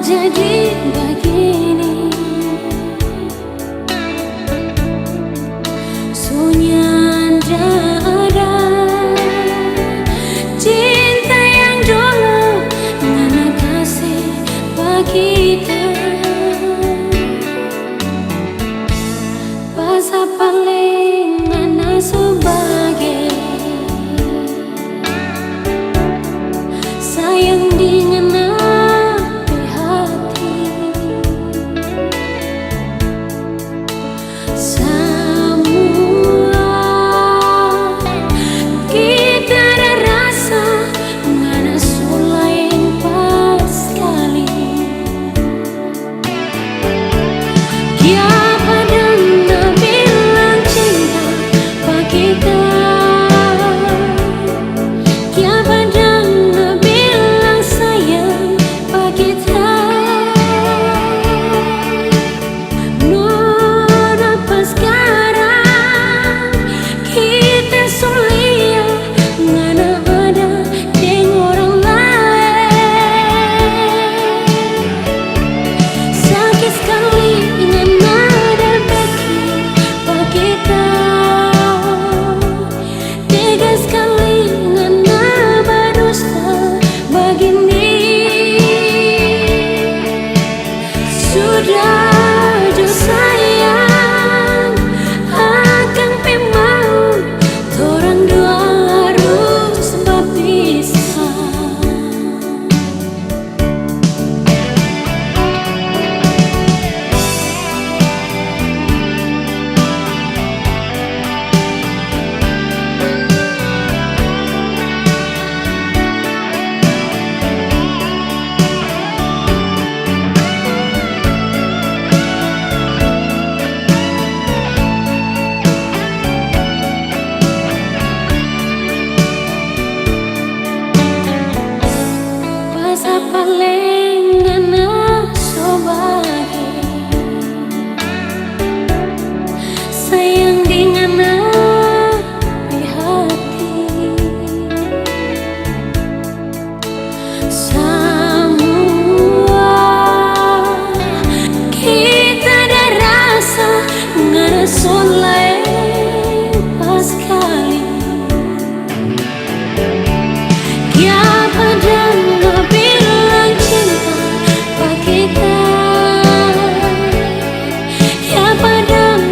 jadi begini? Sunyian ada cinta yang dulu ngana kasih bagi kita. Bahasa paling ngana sebagai sayang dengan api hati. Semua kita ada rasa ngana sulain pas sekali. Dia padang bilang cinta bagi kita. Dia padang bilang sayang bagi kita. Non apa sekarang kita sulia ngana ada dengan orang lain. Sakit sekali ngana ada bikin bagi kita. Tega sekali ngana berdusta begini. Sudah jauh sayang, akan memang torang dua harus berpisah. Bahasa paling ngana sebagai sayang dengan api hati. Semua kita ada rasa ngana sulain pas sekali. Dia padang bilang cinta bagi kita. Dia padang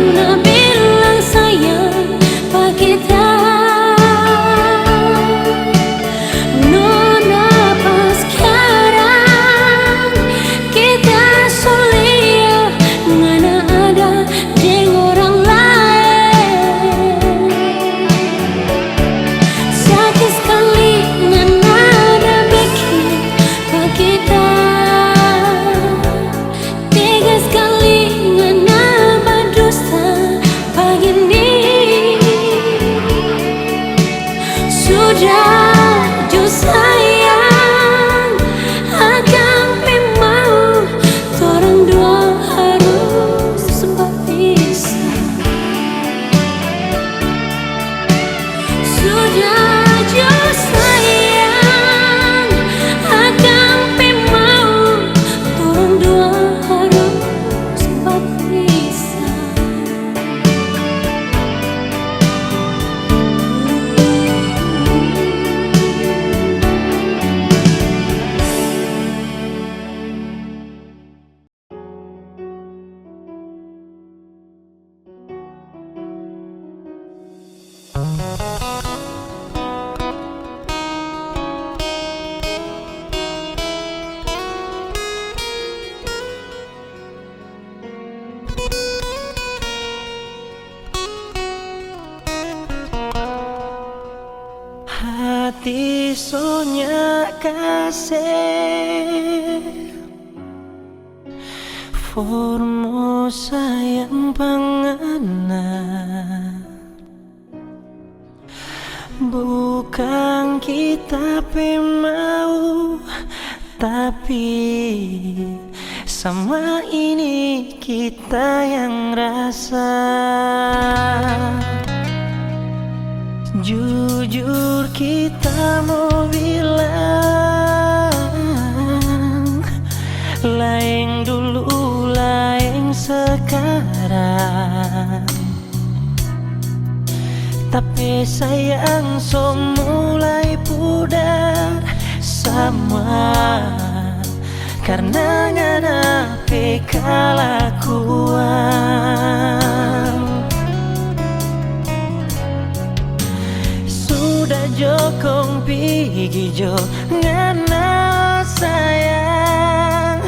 bilang sayang bagi kita. Non apa sekarang kita sulia ngana ada dengan orang lain. Sakit sekali ngana ada bikin bagi kita. Tega sekali ngana berdusta begini. Sudah jauh sayang, akan memang torang dua harus berpisah. Sudah jauh sayang, akan memang torang dua harus berpisah. Hati sonya kasih formo sayang pangana. Bukan kita mau, tapi sama ini kita yang rasa. Jujur kita mau bilang sekarang. Tapi sayang so mulai pudar semua karena nganape kelakuan. Sudah jokong pigi jo ngana sayang,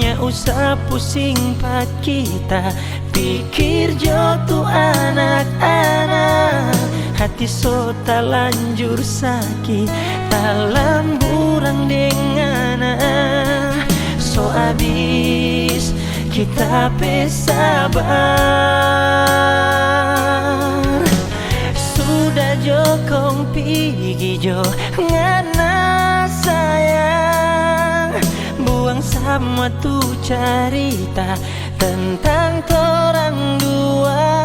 nya usah pusing pak kita pikir jo tu anak-anak. Hati so tak lanjur sakit, tak lamburang dengan so abis kita pesabar. Sudah jokong pigi jo ngana sayang, buang sama tu cerita tentang torang dua.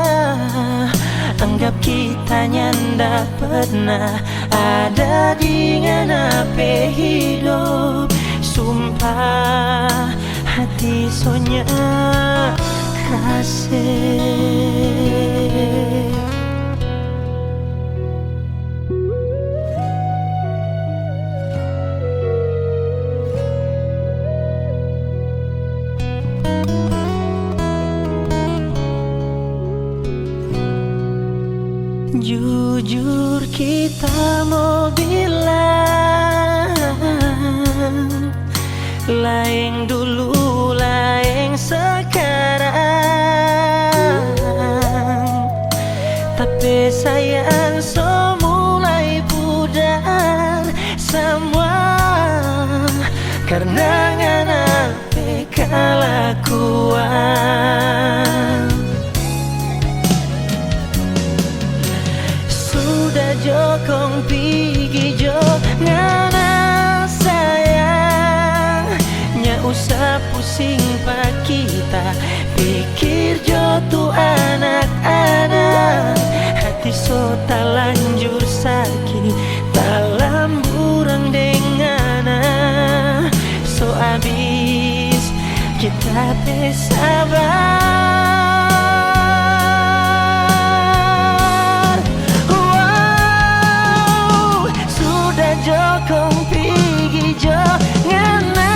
Anggap kita nyanda pernah ada di nganape hidup. Sumpah hati sonya kasih. Jujur kita mau bilang, lain dulu lain sekarang. Tapi sayang so mulai pudar semua karena nganape kelakuan. Sudah jokong pigi jo ngana sayang, nya usah pusing pak kita pikir jo tu anak-anak. Hati so tak lanjur sakit, tak lamburang dengan so abis kita pesabar. Jokong pigi jo ngana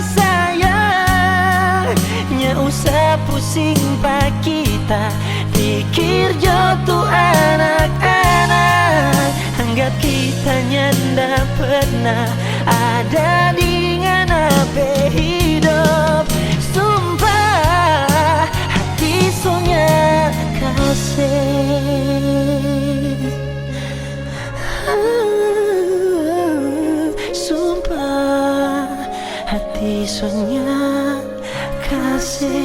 sayang, nya usah pusing pak kita pikir jo tu anak-anak. Anggap kita nyanda pernah ada di nganape hidup. Sumpah hati sonya kasih. Sumpah hati sonya kasih.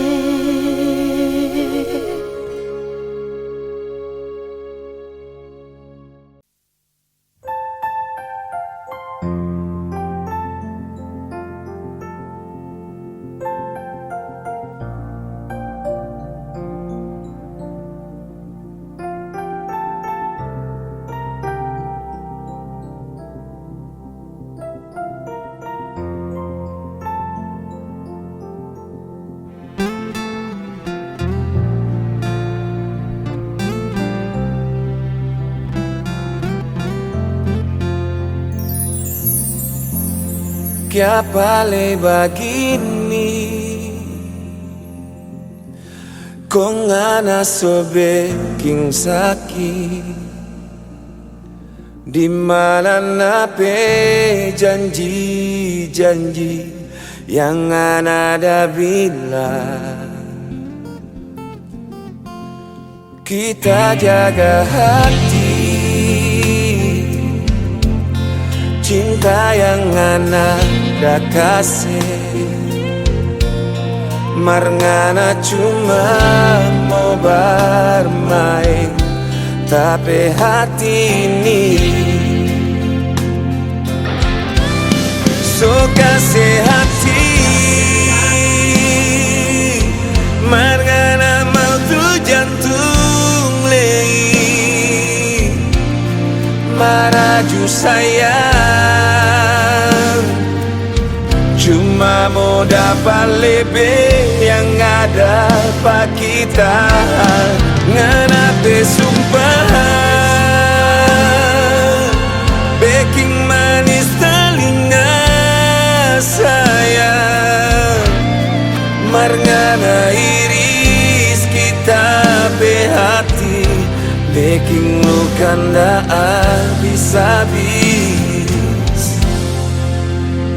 Kya pale bagini kung ana sobe king saki, di mana nape janji-janji yang ana ada bilang. Kita jaga hati, cinta yang ana dah kasih, marngana cuma mau bermain, tapi hati ini so kasih hati, marngana mau tu jantung lei, maraju sayang, cuma modal dapat lebih yang ada pada kita. Nganape sumpah baking manis telinga sayang, marngana iris kita behati, baking luka ndak habis-habis.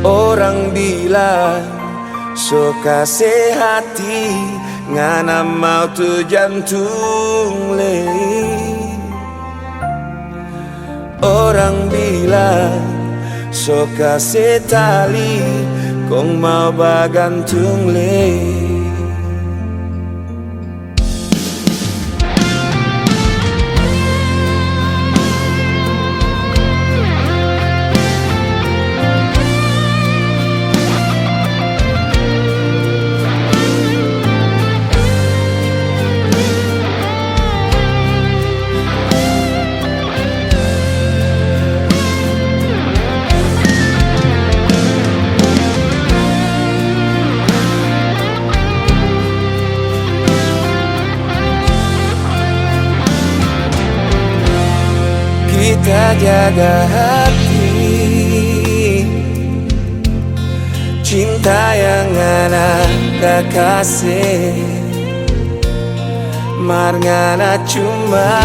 Orang bilang suka sehati, ngana mau tu jantung lei. Orang bilang suka setali, kong mau bagantung lei. Kita jaga hati, cinta yang ngana kasih, marngana cuma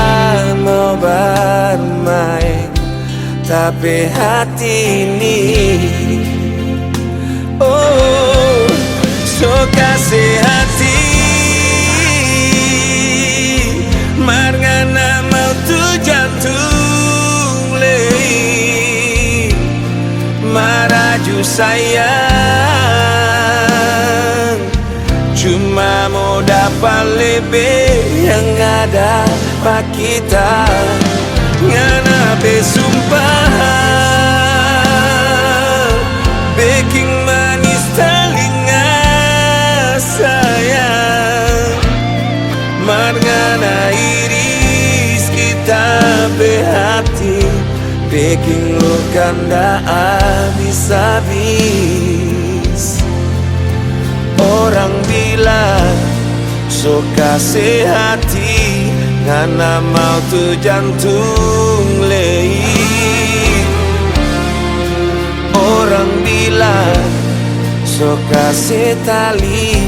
mau bermain, tapi hati ini oh so kasih hati, marngana mau tu jantung maraju sayang, cuma mau dapat lebih yang ada pada kita. Ngana besumpah baking manis telinga sayang, marngana iris kita behati, baking luka ndak habis-habis. Orang bilang suka sehati, ngana mau tu jantung lei. Orang bilang suka setali,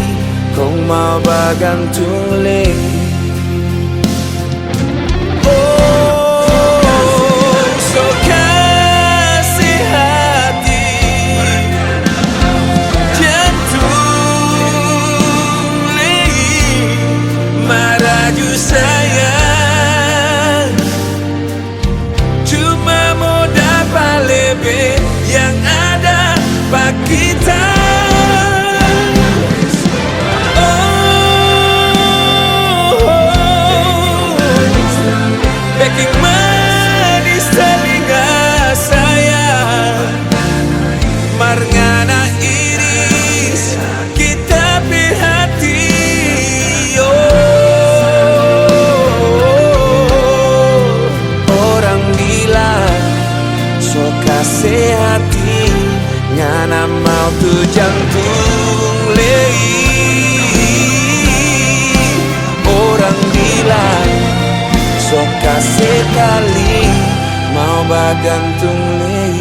kong mau bagantung lei. Sayang, cuma mau dapat lebih yang ada pada kita. Baking manis telinga sayang, marngana iris kita berhati. Sehati, ngana mau tu jantung lei. Orang bilang suka sekali, mau bagantung lei.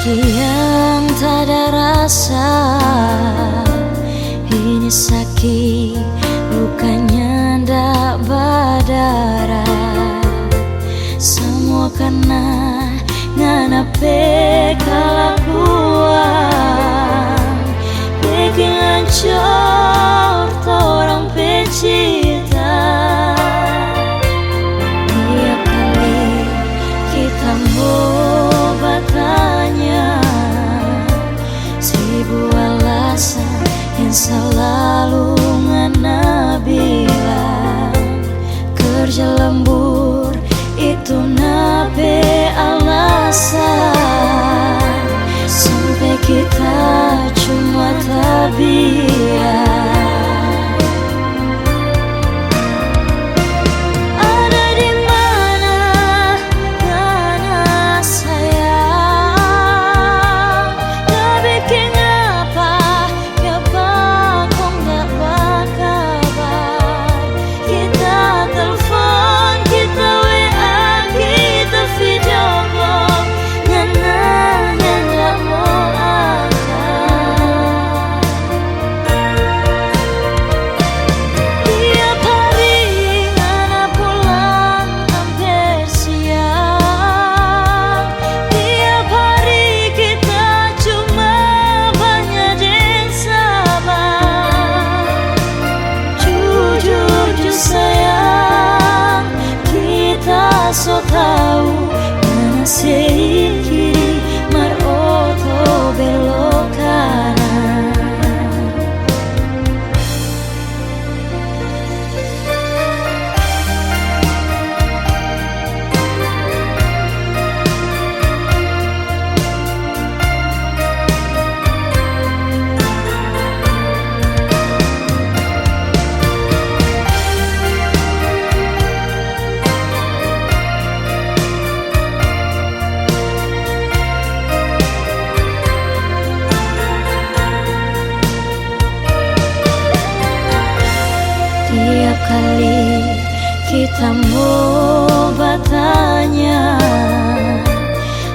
yang tak ada rasa, ini sakit Bukannya ndak berdarah, semua karena nganape kelakuan bikin hancur orang pecinta. Tiap kali kita mau bertanya, seribu alasan yang selalu ngana bilang. Kerja lembur itu nape alasan, sampai kita cuma tabiat. Ada di mana ngana sayang, gak bikin apa, kenapa kau gak berkabar. Kita telepon, kita WA, kita video call, ngana gak mau angkat. Tiap hari ngana pulang hampir siang, tiap hari kita cuma banyak sabar. Jujur sayang, kita so tahu mana sih kiri mar oto belok kanan. Tiap kali kita mau bertanya,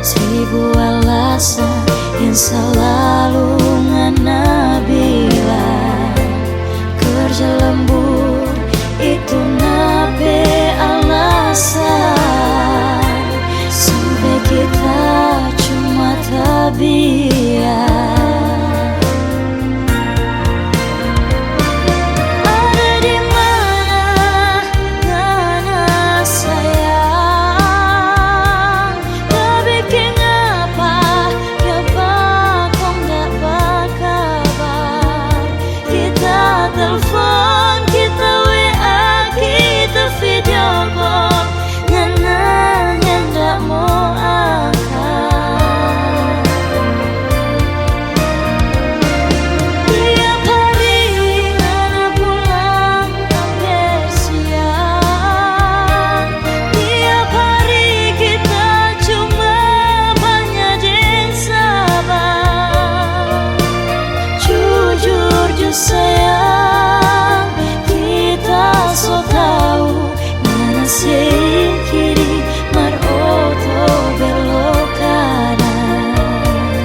seribu alasan yang selalu ngana bilang. Kerja lembur itu nape alasan, sampai kita cuma tabiat. Telepon, kita WA, kita video call, ngana ndak mau angkat. Tiap hari ngana pulang hampir siang, tiap hari kita cuma banyak sabar. Jujur sayang, kita so tahu mana sih kiri mar oto belok kanan.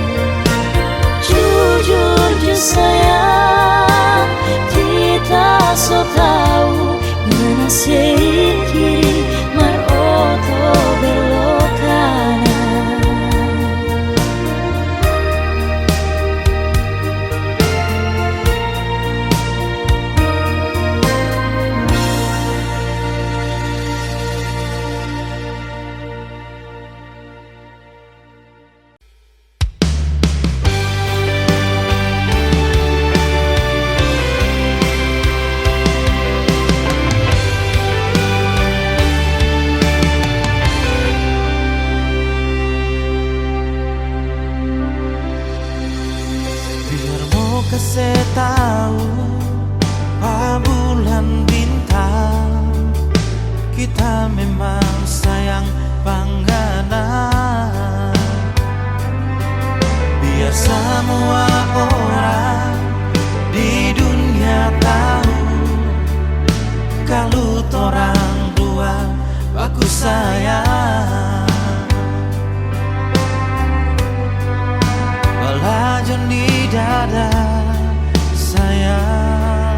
Jujur sayang, kita so tahu mana sih kiri mar oto belok kanan. Biar mau kasih tahu bulan bintang, kita memang sayang bangganan. Biar semua orang di dunia tahu kalau orang dua bagus sayang. Belajar di dada sayang,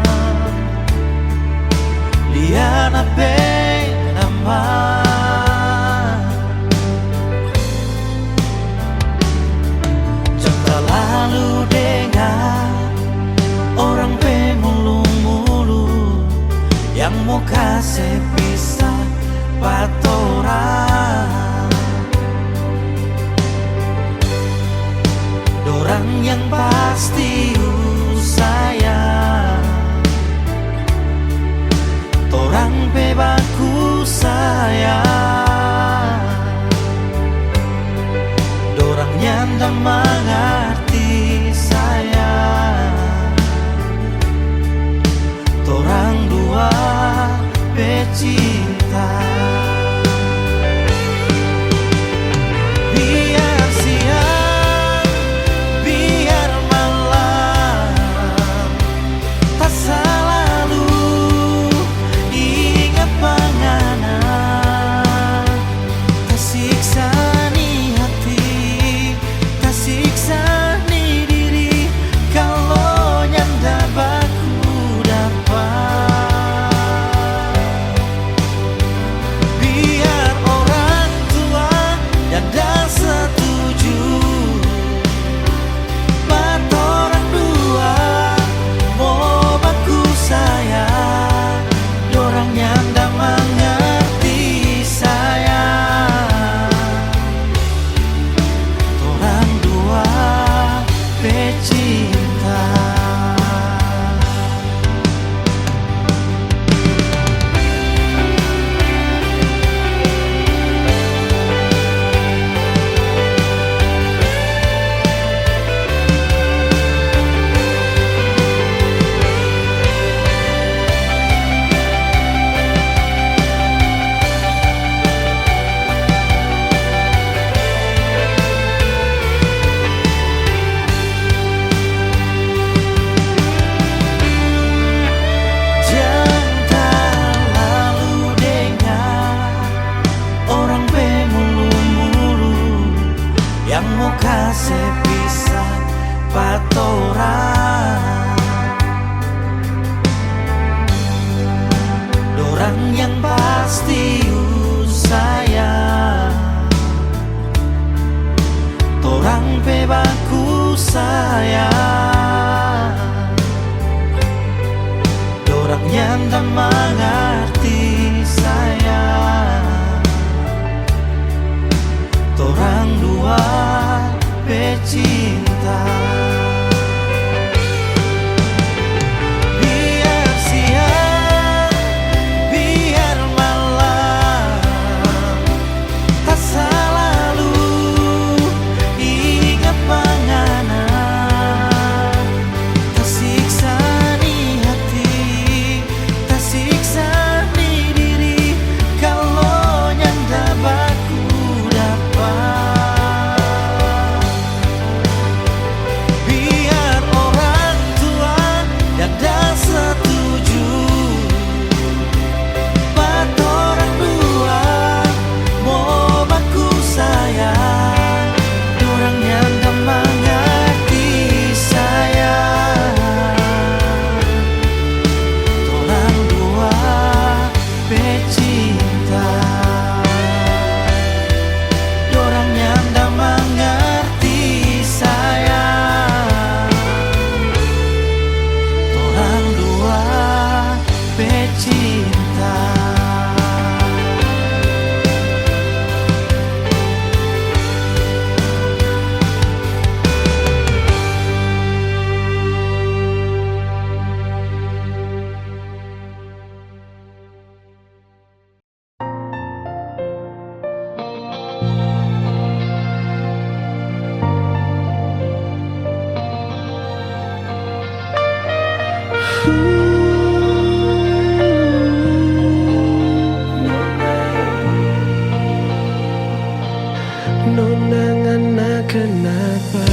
Nona ngana kenapa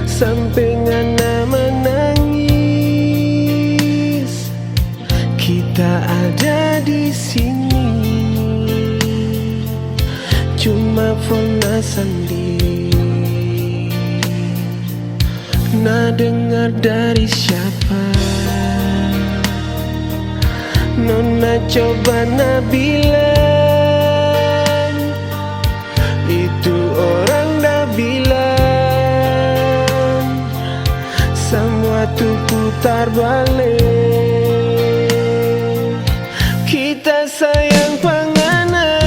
sampai ngana menangis? Kita ada di sini cuma Fona sendiri. Nah dengar dari siapa? Nona coba nak bilang, itu orang dah bilang semua tuh putar balik. Kita sayang penganan,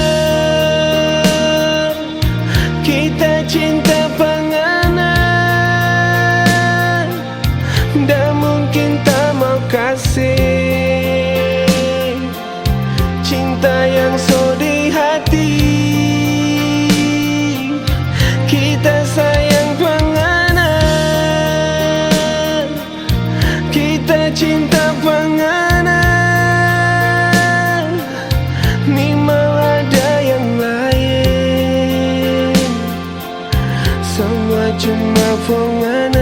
kita cinta penganan, dah mungkin tak mau kasih cinta yang so di hati. Kita sayang penganan, kita cinta penganan, ni mau ada yang lain, semua cuma penganan.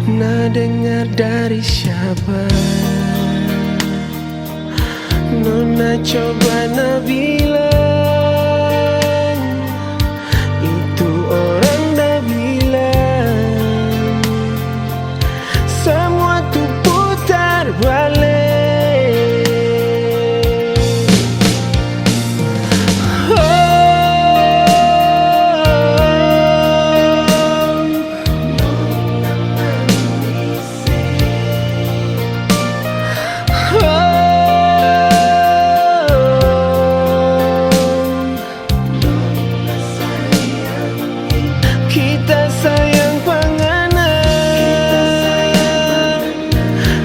Nah dengar dari siapa? Nona coba nak bilang, itu orang dah bilang semua tuh putar balik. Kita sayang penganan,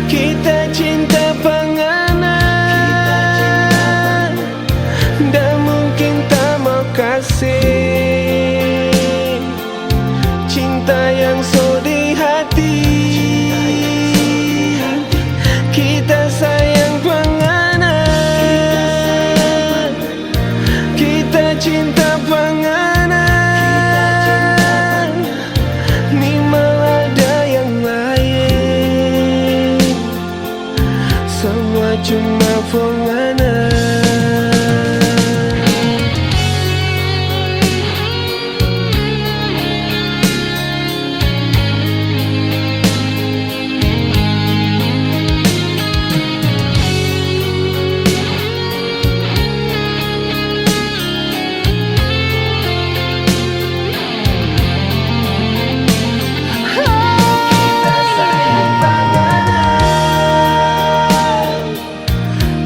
kita cinta penganan, dah mungkin tak mau kasih cinta yang so di hati. Kita sayang penganan, kita cinta penganan, ni mau ada yang lain, semua cuma penganan.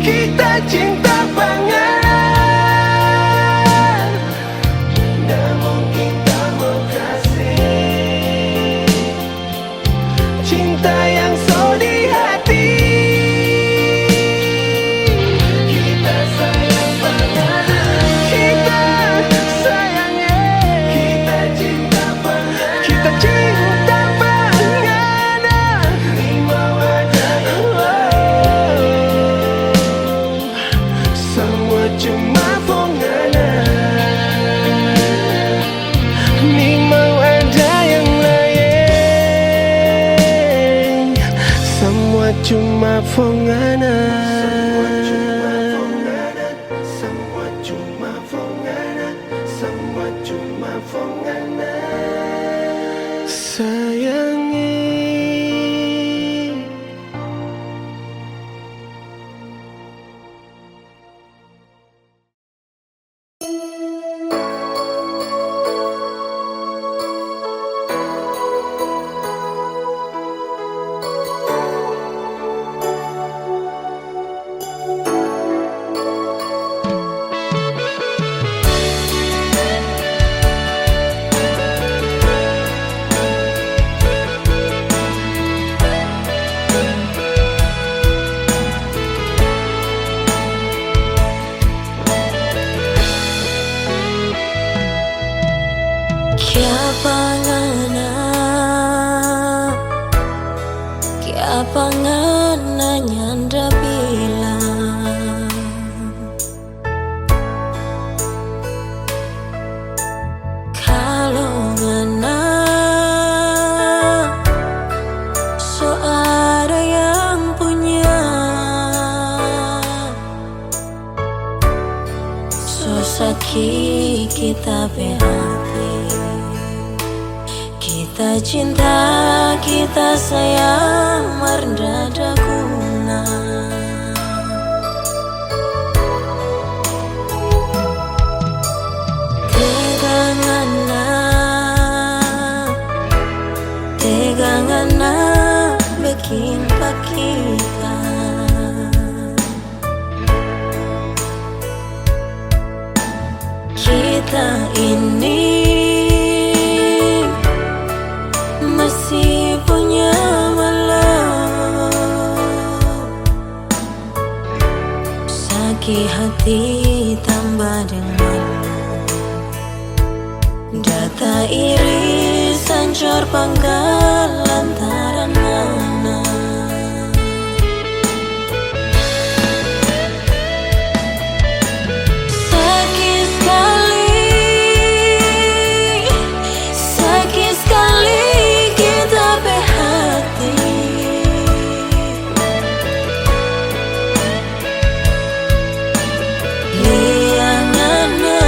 Kita cinta penganan, dah mungkin tak mau kasih cinta yang so di hati. Kita sayang penganan, kita sayang, kita cinta penganan, kita cinta penganan, ni mau ada yang lain, semua cuma penganan, ni mau ada yang lain, semua cuma penganan, semua cuma penganan, semua cuma penganan, sayangi. pangannya ndak bilang kalau ngana so ada yang punya so sakit kita hati. Kita cinta, kita sayang, marda ada guna. Tegangana, bikin pak kita. Kita ini masih punya malam, sakit hati tambah dengan data iri sancor panggal lantaran mana. Sakit sekali kita hati. Liangana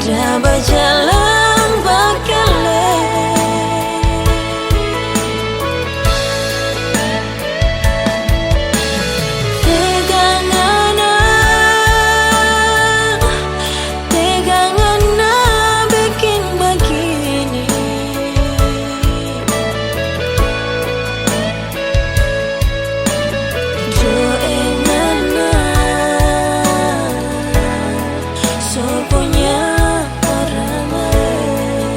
dah berjalan bakale. Tegangana bikin begini. Joengana so punya orang lain.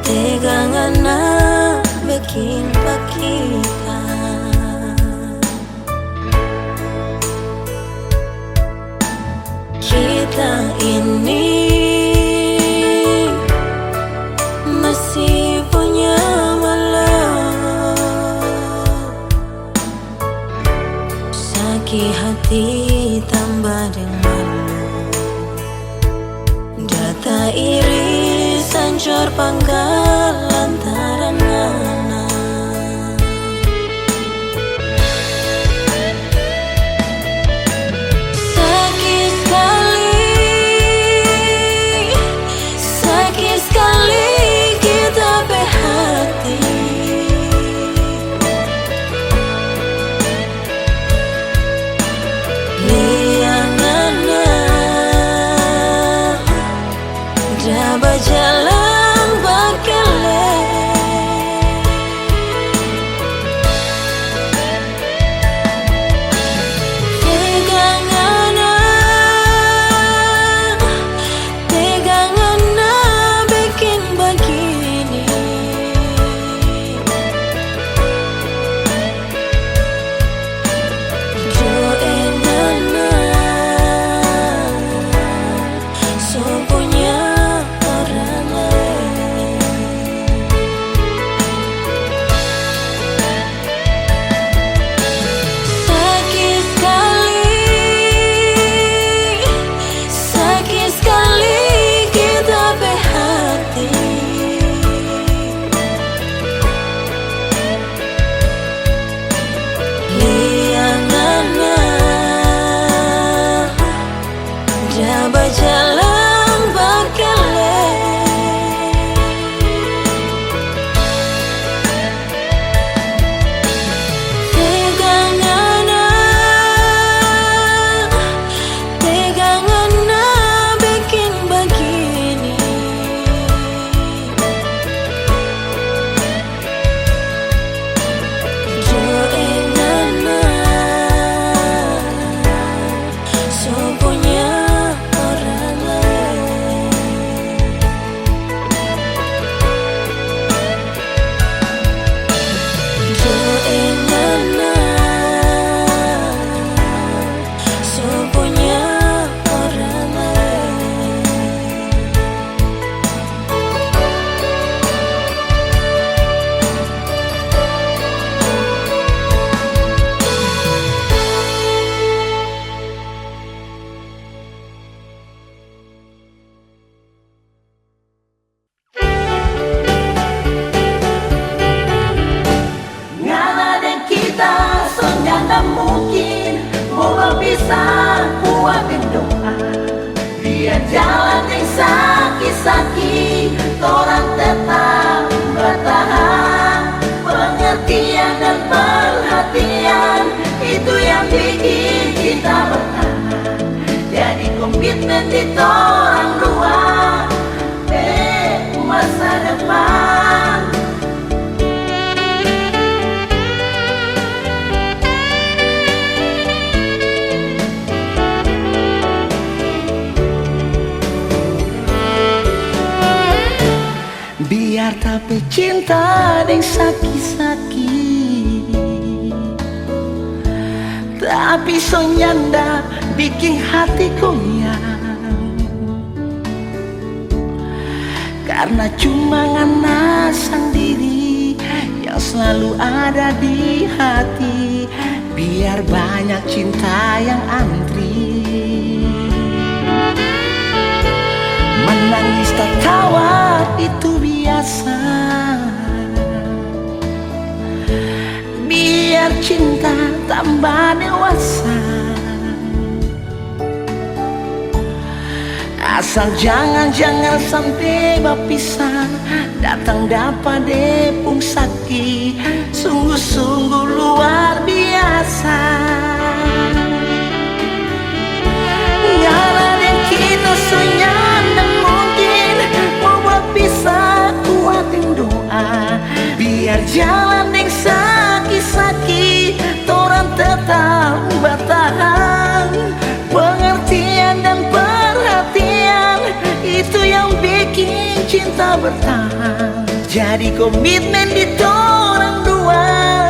Tegangana bikin pak kita. Kita ini masih punya malam, sakit hati tambah dengan data iri sancor panggal lantaran mana. Sakit sekali kita hati. Liangana dah berjalan bakale. Tegangana bikin begini. Joengana so punya orang lain. Sakit sekali kita hati. Liangana dah berjalan bakale. Tegangana Biar jalan yang sakit-sakit, orang tetap bertahan. Pengertian dan perhatian, itu yang bikin kita bertahan. Jadi komitmen di orang dua, masa depan. Biar tapi cinta yang sakit-sakit, tapi sonyanda bikin hati goyang. Karena cuma ngana sendiri yang selalu ada di hati. Biar banyak cinta yang antri, menangis tertawa itu biasa. Biar cinta tambah dewasa, asal jangan sampai berpisah. Datang dapat depung sakit, sungguh-sungguh luar biasa. Ngalah dan kita senyandang mungkin mau berpisah, kuatin doa. Biar jalan yang sakit-sakit, orang tetap bertahan. Pengertian dan perhatian, itu yang bikin cinta bertahan. Jadi komitmen di orang dua,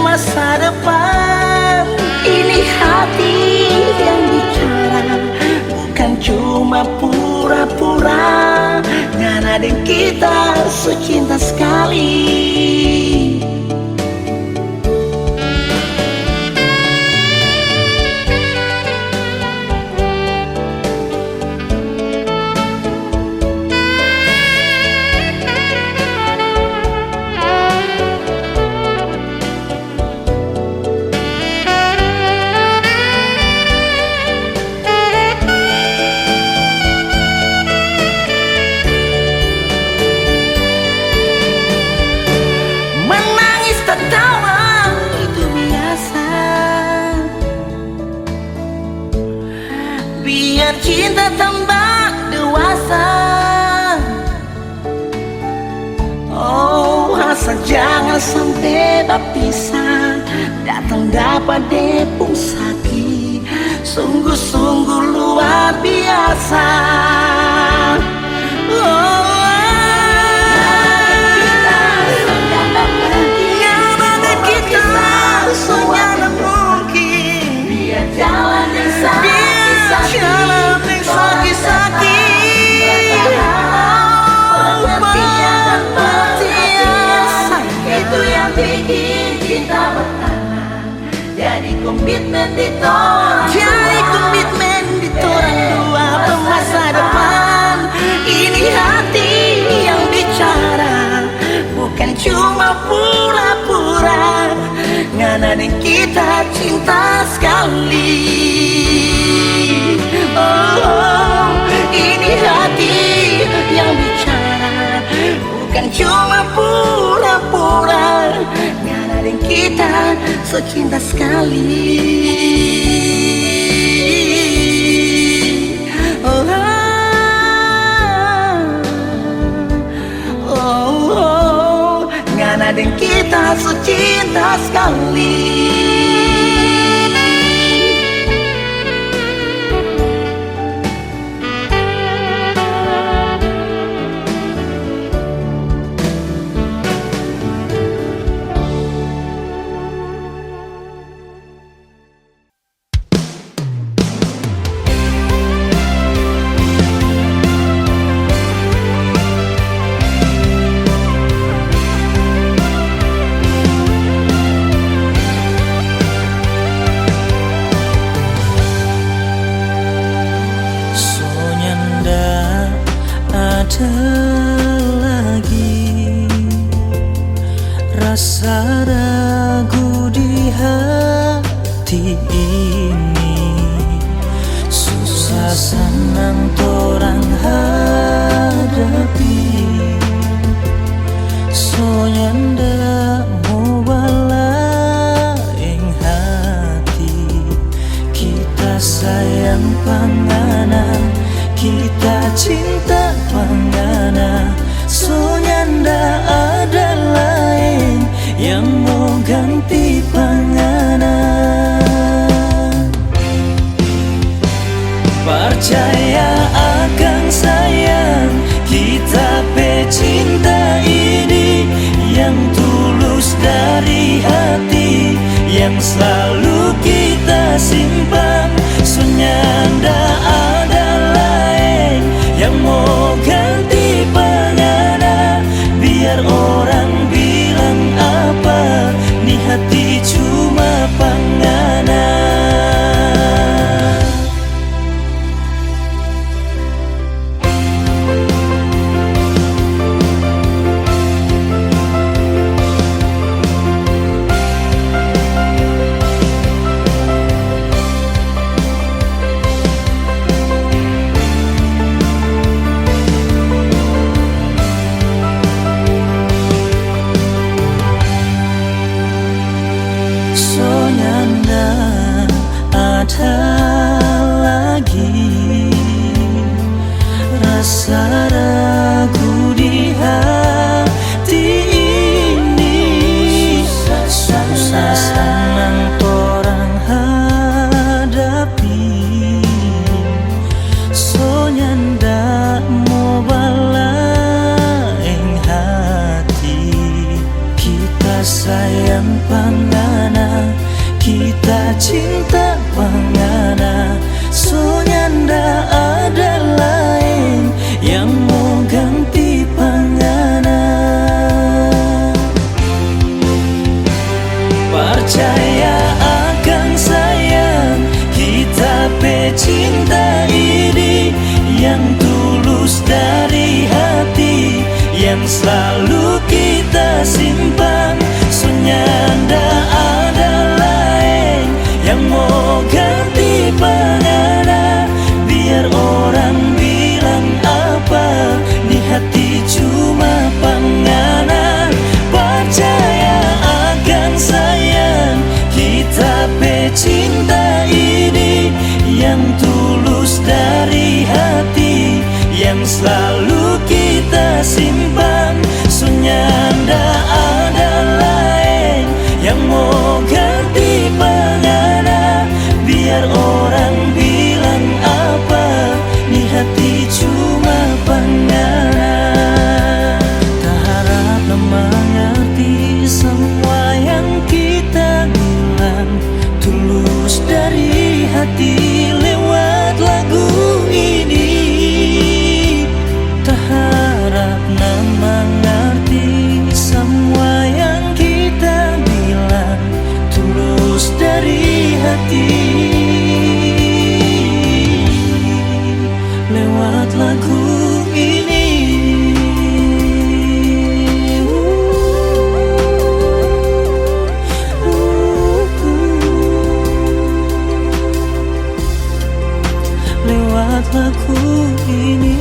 masa depan. Ini hati yang bicara, bukan cuma pura-pura. Ngana dan kita secinta sekali. Biar cinta tambah dewasa. Oh, asal jangan sampai berpisah. Datang dapat depung sakit, sungguh-sungguh luar biasa. Komitmen di orang dua, jadi komitmen di orang dua, masa depan. Ini hati yang bicara, bukan cuma pura-pura. Ngana dan kita cinta sekali. Oh, ini hati yang bicara, bukan cuma pura-pura. Dan kita secinta sekali. Oh, oh, oh. Ngana dan kita secinta sekali. Rasa ragu di hati ini, susah sanang torang hadapi, so nyanda mau balaing hati. Kita sayang pangana, kita cinta pangana, so nyanda ada lain yang mau ganti pangana. Percaya akan sayang kita pe cinta ini, yang tulus dari hati, yang selalu kita simpan. Sunyanda ada lain yang mau ganti pangana. Biar orang bilang apa, ni hati cuma pangana. Ada lagi rasa ragu di hati ini. Susah senang torang hadapi, so nyanda mau balaing hati. Kita sayang pangana, kita cinta pangana, so nyanda ada lain yang mau ganti pangana. Percaya akan sayang kita pe cinta ini, yang tulus dari hati, yang selalu kita simpan. So nyanda ada lain yang mau ganti pangana. Biar orang bilang apa, ni hati cuma pangana. Percaya akan sayang kita pe cinta ini, yang tulus dari hati, yang selalu kita simpan. So nyanda ada lain yang mau ganti pangana. Biar orang bilang apa, ni hati cuma pangana. Tak harap mengerti semua yang kita bilang, tulus dari hati lewat lagu ini. Tak harap mengerti semua yang kita bilang, tulus dari hati lewat lagu ini. Lewat lagu ini.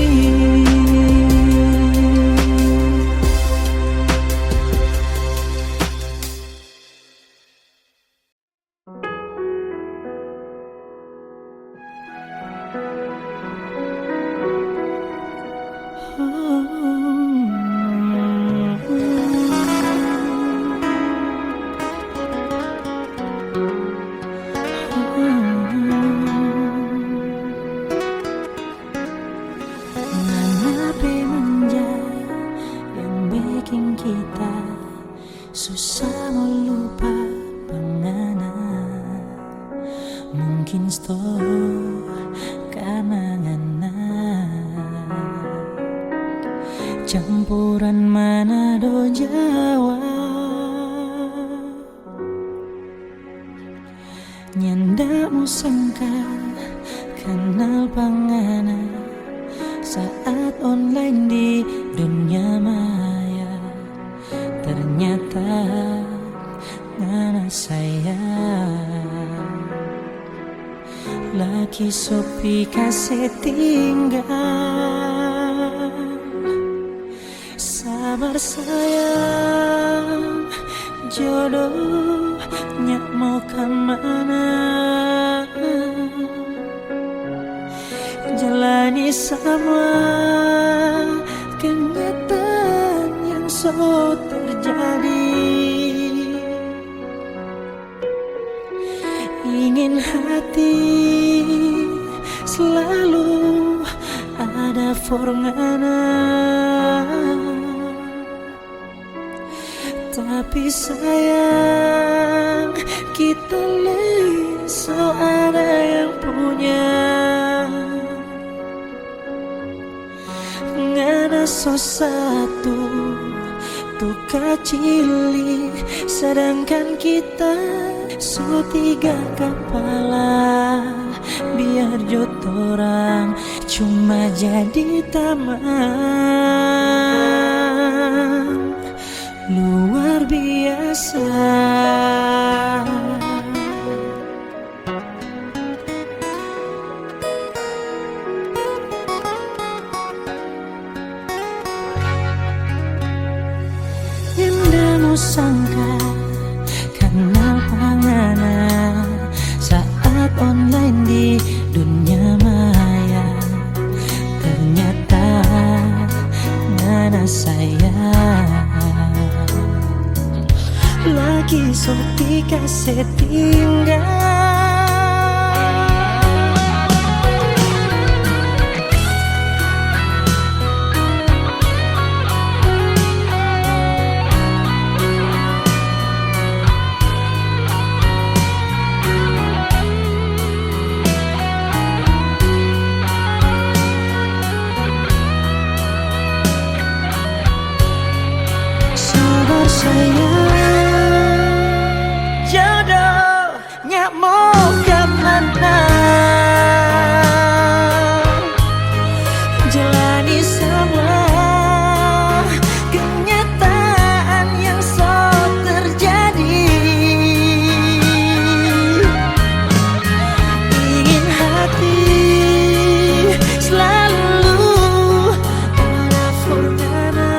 Kita susah mau lupa pangana. Mungkin stop karena ngana campuran Manado Jawa. Nyanda mu sangka kenal pangana saat online di dunia maya. Ternyata ngana saya lagi sepi kasih tinggal. Sabar sayang, jodohnya mau kemana? Jalani semua kenyataan yang so terjadi. Ingin hati selalu ada forngana, tapi sayang kita so ada yang punya. Ngana so satu tuh kecili, sedangkan kita so tiga kepala. Biar jotorang cuma jadi teman luar biasa. Indah sangka kenal pangana saat online di dunia maya. Ternyata ngana saya lagi sepi kasih tinggal. Sabar sayang, jodohnya mau kemana? Jalani semua kenyataan yang so terjadi. Ingin hati selalu ada forngana,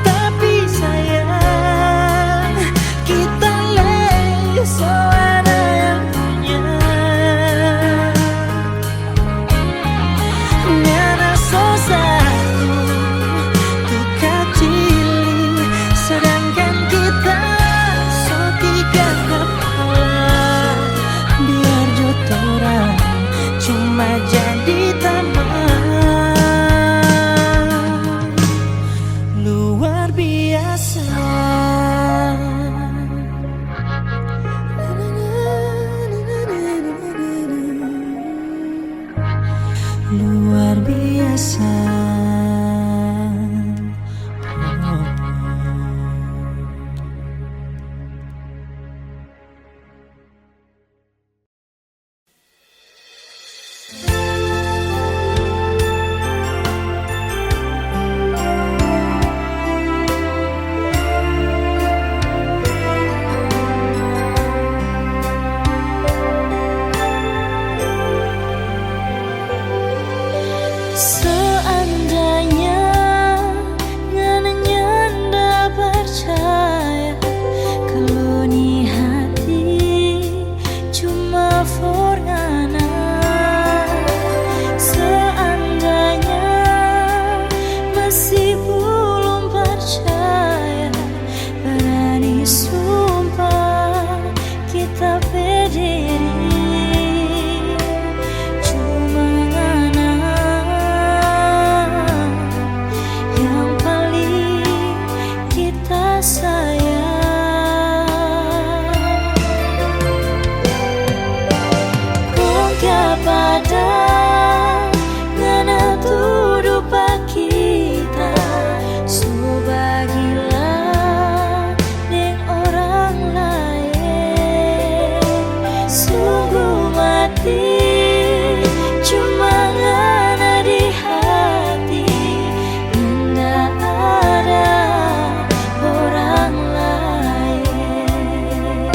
tapi sayang kita so ada yang punya. Ngana so satu tuh kecili, sedangkan kita so tiga kepala. Biar jotorang cuma jadi teman luar biasa. Luar biasa. Seandainya ngana nyanda percaya kalau ni hati cuma forngana. Seandainya masih belum percaya, berani sumpah kita berdiri. Cuma ngana yang paling kita sayang. Kau kepada ngana tuduh pak kita, so bagilah deng orang lain. Sungguh mati cuma ngana di hati, indah ada orang lain.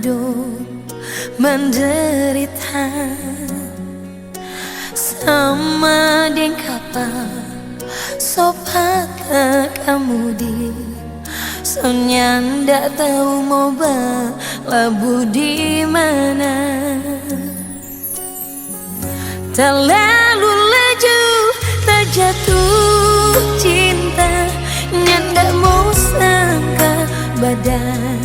hidup menderita sama deng kapal sopat kamu di soalnya ndak tahu mau labu di mana. Terlalu laju terjatuh cinta, ndak mau sangka badai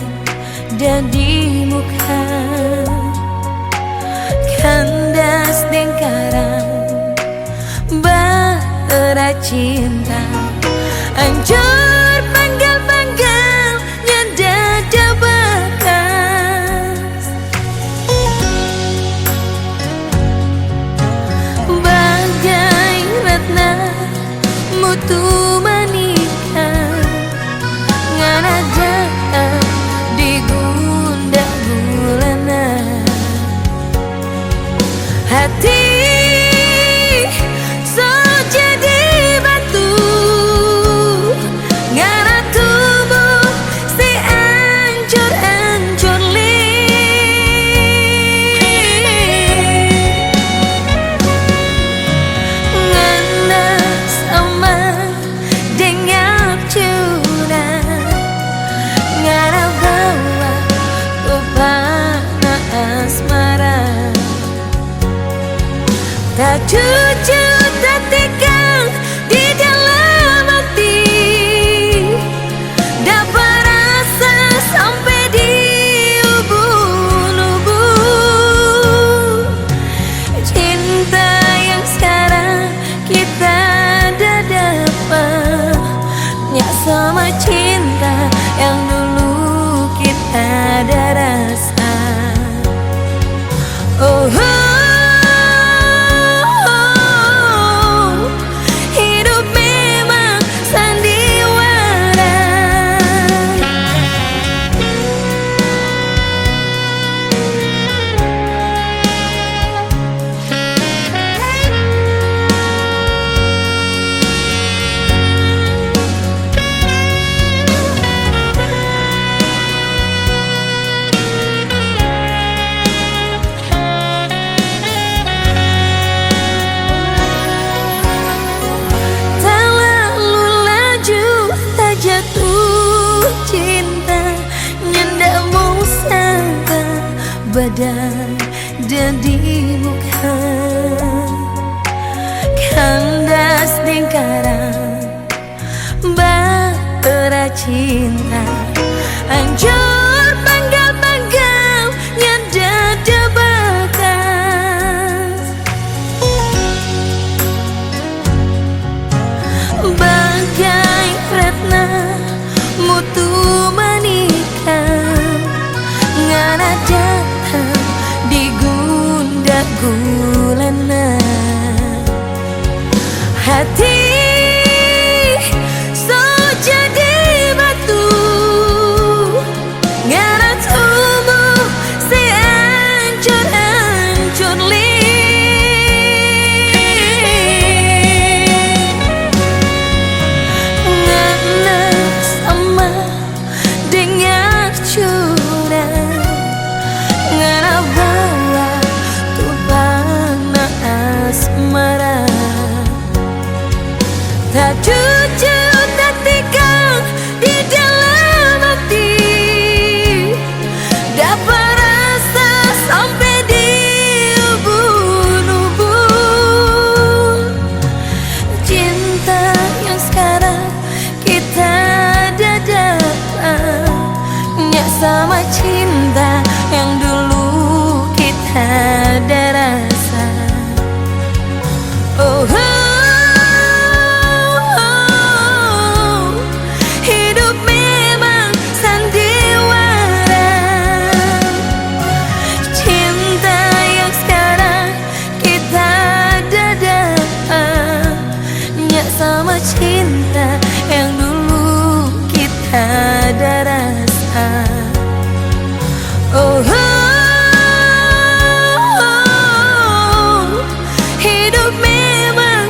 jadi muka kandas deng karang bara cinta hancur panggal-panggal nyada bekas bagai ratna mutu menikah ngana datang di gundah gulana hati so jadi batu ngana tubuh si ancur-ancur ngana sama dengar curang ngana bawa upana asmara tak jujur tak tegang di dalam hati dapat rasa sampai di ubun-ubun cinta yang sekarang kita dah dapat nyak sama cinta yang dulu kita ada rasa. Oh, hidup memang sandiwara. Terlalu laju terjatuh cinta ndak mau sangka badai jadi muka kandas deng karang bara cinta hancur panggal-panggal nyada bekas bagai ratna mutu menikah ngana datang di gundah gulana hati so jadi batu ngana tubuh si ancur-ancur ngana sama dengar curang ngana bawa tubana asmara tak jujur tak tegang di dalam hati dapat rasa sampai di ubun-ubun cinta yang sekarang kita dah dapat nyak sama cinta yang dulu kita ada rasa. Oh, hidup memang sandiwara. Cinta yang sekarang kita dah dapat nyak sama cinta yang dulu kita ada rasa. Oh, hidup memang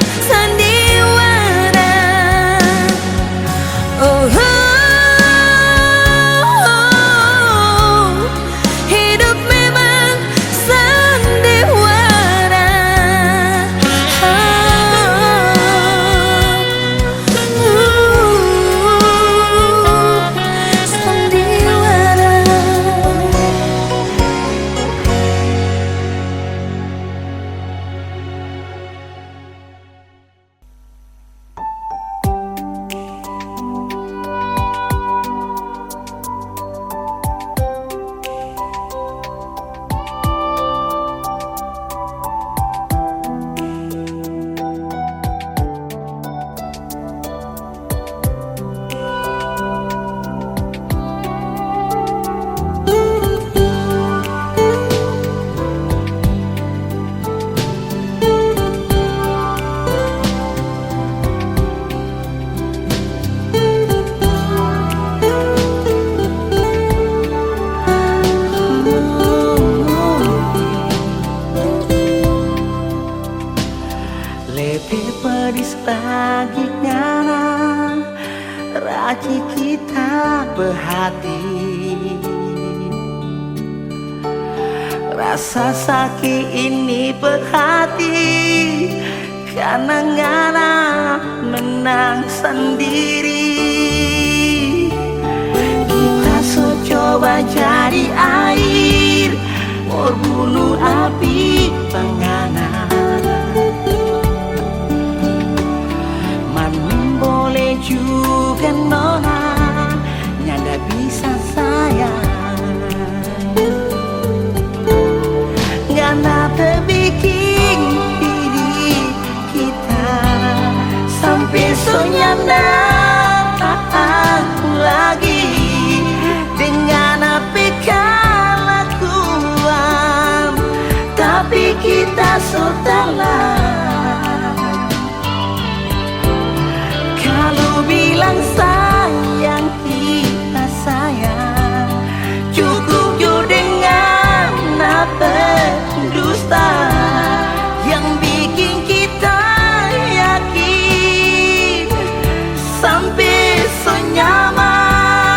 Rasa sakit ini berhati karena ngana menang sendiri. Kita so coba jadi air, berbunuh api pengana. Manin boleh juga nona, nyanda bisa sayang. Ngana terbikin diri kita sampai sonyanda lagi dengan apa kelakuan, tapi kita saudara. Kalau bilang sayang kita sayang, cukup jo dengan apa dusta yang bikin kita yakin sampai so nyaman.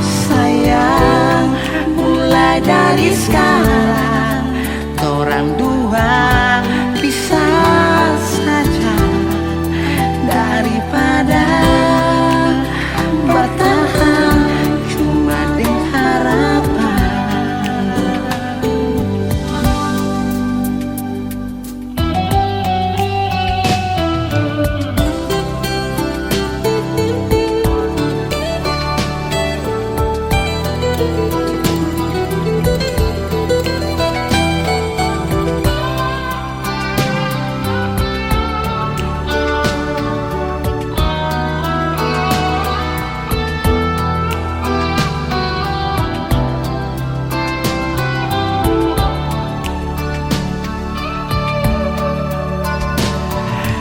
Sayang, mulai dari sekarang orang dua bisa saja, daripada bertahan cuma dengan harapan.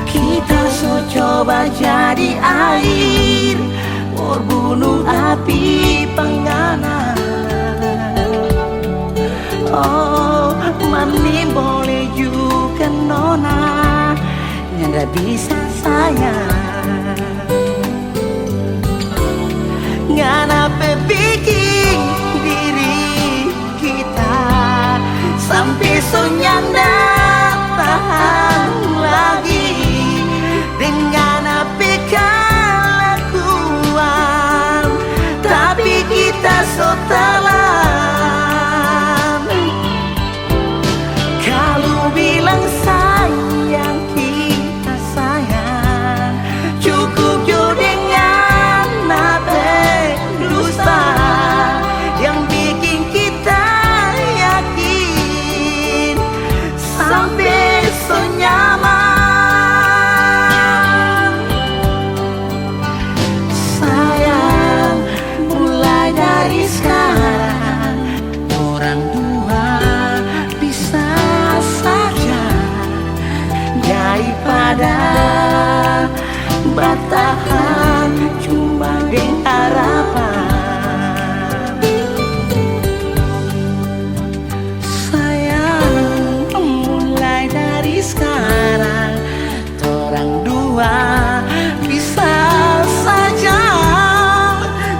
Kita so coba jadi air, berbunuh api pengana. Oh, mami boleh juga nona, nyanda bisa sayang. Ngana bikin diri kita sampai so nyanda tahan lagi dengan apa kelakuan, tapi kita so telan. Kalau bilang sayang kita sayang, cukup jo dengan apa dusta yang bikin kita yakin sampai so nyaman. Sayang, mulai dari sekarang orang dua bisa saja, daripada bertahan cuma dengan harapan. Sayang, mulai dari sekarang orang dua bisa saja,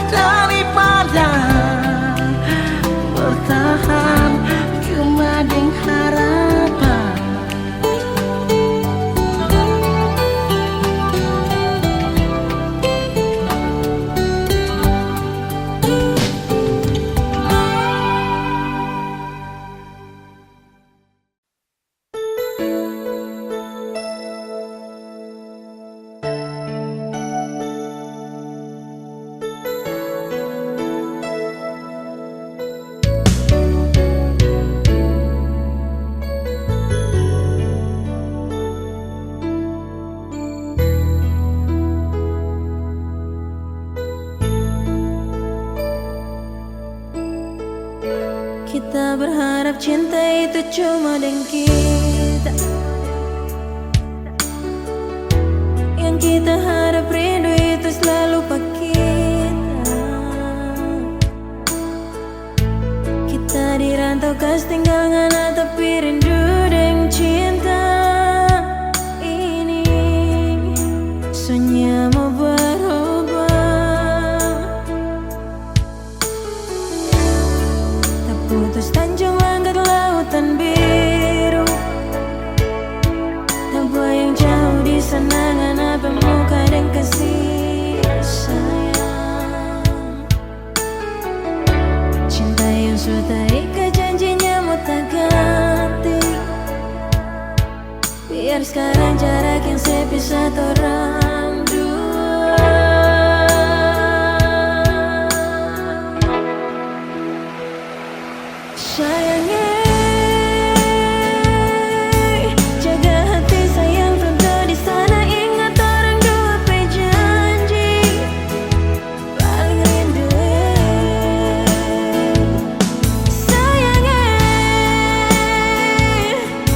daripada bertahan cuma dengan harapan. Kita berharap cinta itu cuma dengan kita, yang kita harap rindu itu selalu pak kita. Kita dirantau kas tinggal ngana tapi rindu dengan cinta ini. Soalnya mau berubah, sekarang jarak yang sepisah orang dua. Sayangnya jaga hati sayang tentu di sana. Ingat orang dua janji paling rindu. Sayangnya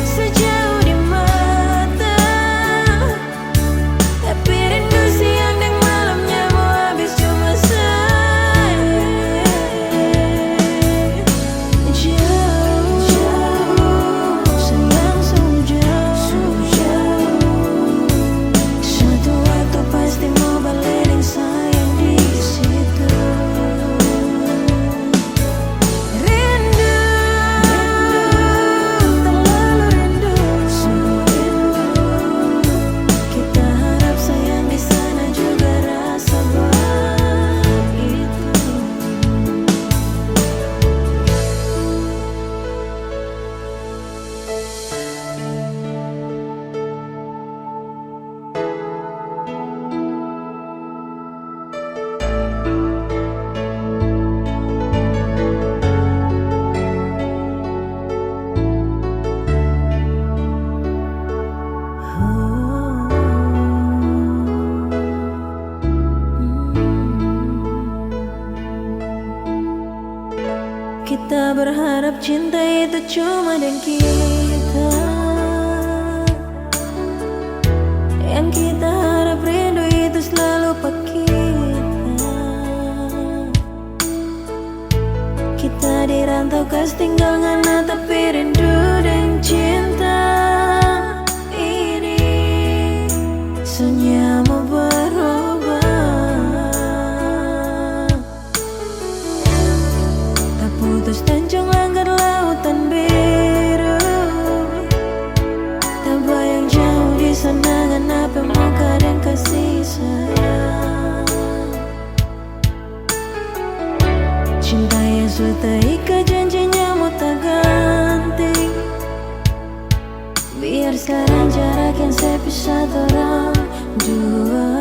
sejauh di mata, tapi rindu siang dan malamnya mau habis cuma sayang. Kita berharap cinta itu cuma dan kita. Yang kita harap rindu itu selalu pak kita. Kita dirantau kas tinggal ngana tapi rindu dan cinta ini sunyi mau berubah. Tak putus tanjung langgar lautan biru. Tak bayang jauh di sana kenapa muka dan kasih sayang. Cinta yang sudah ikat janjinya mau tak ganti. Biar sekarang jarak yang sepisah orang dua.